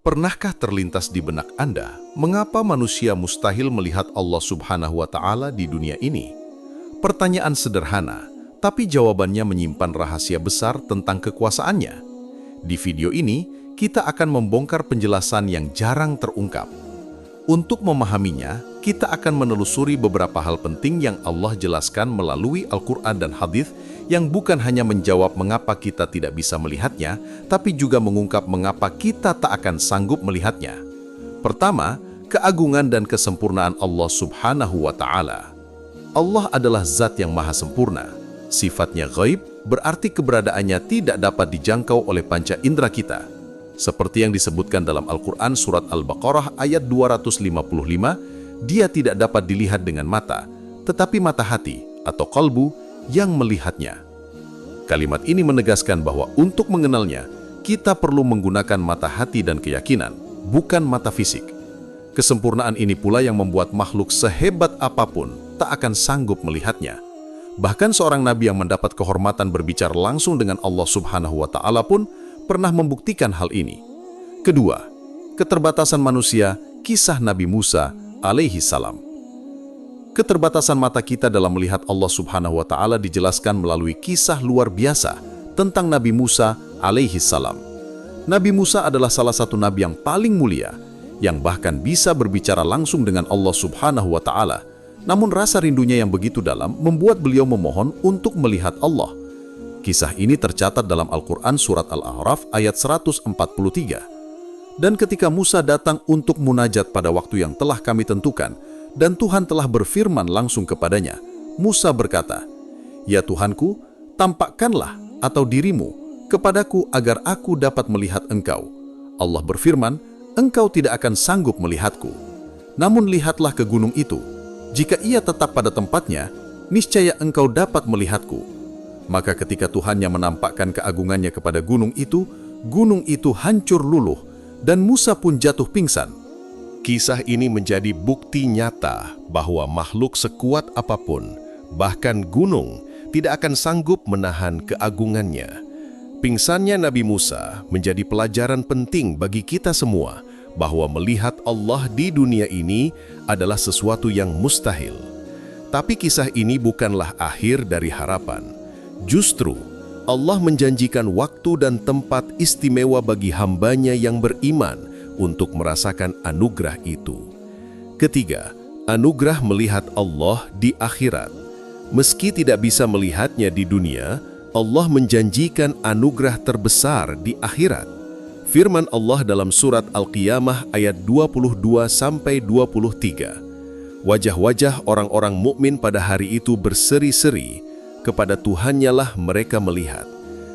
Pernahkah terlintas di benak Anda, mengapa manusia mustahil melihat Allah Subhanahu wa Ta'ala di dunia ini? Pertanyaan sederhana, tapi jawabannya menyimpan rahasia besar tentang kekuasaannya. Di video ini, kita akan membongkar penjelasan yang jarang terungkap. Untuk memahaminya, kita akan menelusuri beberapa hal penting yang Allah jelaskan melalui Al-Quran dan Hadits, yang bukan hanya menjawab mengapa kita tidak bisa melihatnya, tapi juga mengungkap mengapa kita tak akan sanggup melihatnya. Pertama, keagungan dan kesempurnaan Allah Subhanahu wa Ta'ala. Allah adalah zat yang maha sempurna. Sifatnya ghaib, berarti keberadaannya tidak dapat dijangkau oleh panca indera kita. Seperti yang disebutkan dalam Al-Quran Surat Al-Baqarah ayat 255, Dia tidak dapat dilihat dengan mata, tetapi mata hati atau qalbu yang melihatnya. Kalimat ini menegaskan bahwa untuk mengenalnya, kita perlu menggunakan mata hati dan keyakinan, bukan mata fisik. Kesempurnaan ini pula yang membuat makhluk sehebat apapun tak akan sanggup melihatnya. Bahkan seorang nabi yang mendapat kehormatan berbicara langsung dengan Allah Subhanahu wa Ta'ala pun pernah membuktikan hal ini. Kedua, keterbatasan manusia, kisah Nabi Musa alaihi salam. Keterbatasan mata kita dalam melihat Allah Subhanahu wa Ta'ala dijelaskan melalui kisah luar biasa tentang Nabi Musa alaihi salam. Nabi Musa adalah salah satu nabi yang paling mulia, yang bahkan bisa berbicara langsung dengan Allah Subhanahu wa Ta'ala. Namun rasa rindunya yang begitu dalam membuat beliau memohon untuk melihat Allah. Kisah ini tercatat dalam Al-Quran Surat Al-A'raf ayat 143. Dan ketika Musa datang untuk munajat pada waktu yang telah kami tentukan, dan Tuhan telah berfirman langsung kepadanya, Musa berkata, "Ya Tuhanku, tampakkanlah atau dirimu kepadaku agar aku dapat melihat engkau." Allah berfirman, "Engkau tidak akan sanggup melihatku. Namun lihatlah ke gunung itu. Jika ia tetap pada tempatnya, niscaya engkau dapat melihatku." Maka ketika Tuhannya menampakkan keagungannya kepada gunung itu hancur luluh, dan Musa pun jatuh pingsan. Kisah ini menjadi bukti nyata bahwa makhluk sekuat apapun, bahkan gunung, tidak akan sanggup menahan keagungannya. Pingsannya Nabi Musa menjadi pelajaran penting bagi kita semua, bahwa melihat Allah di dunia ini adalah sesuatu yang mustahil. Tapi kisah ini bukanlah akhir dari harapan. Justru, Allah menjanjikan waktu dan tempat istimewa bagi hambanya yang beriman untuk merasakan anugerah itu. Ketiga, anugerah melihat Allah di akhirat. Meski tidak bisa melihatnya di dunia, Allah menjanjikan anugerah terbesar di akhirat. Firman Allah dalam surat Al-Qiyamah ayat 22-23. Wajah-wajah orang-orang mukmin pada hari itu berseri-seri, kepada Tuhannya lah mereka melihat.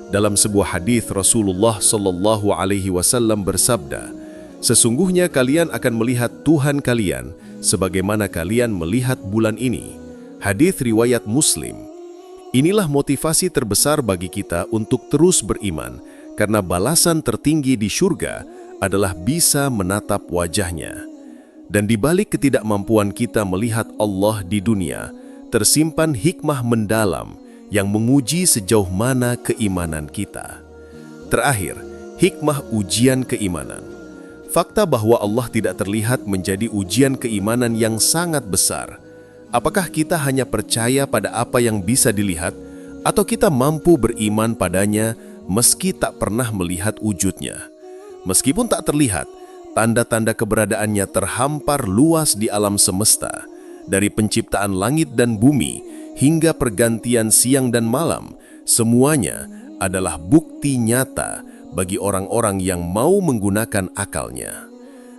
Dalam sebuah hadis Rasulullah Shallallahu Alaihi Wasallam bersabda, "Sesungguhnya kalian akan melihat Tuhan kalian sebagaimana kalian melihat bulan ini." Hadis riwayat Muslim. Inilah motivasi terbesar bagi kita untuk terus beriman, karena balasan tertinggi di surga adalah bisa menatap wajahnya. Dan di balik ketidakmampuan kita melihat Allah di dunia, tersimpan hikmah mendalam yang menguji sejauh mana keimanan kita. Terakhir, hikmah ujian keimanan. Fakta bahwa Allah tidak terlihat menjadi ujian keimanan yang sangat besar. Apakah kita hanya percaya pada apa yang bisa dilihat, atau kita mampu beriman padanya meski tak pernah melihat wujudnya? Meskipun tak terlihat, tanda-tanda keberadaannya terhampar luas di alam semesta. Dari penciptaan langit dan bumi hingga pergantian siang dan malam, semuanya adalah bukti nyata bagi orang-orang yang mau menggunakan akalnya.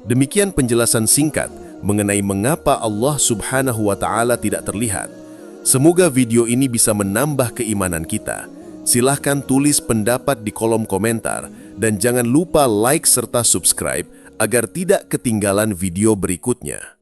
Demikian penjelasan singkat mengenai mengapa Allah Subhanahu wa Ta'ala tidak terlihat. Semoga video ini bisa menambah keimanan kita. Silahkan tulis pendapat di kolom komentar dan jangan lupa like serta subscribe agar tidak ketinggalan video berikutnya.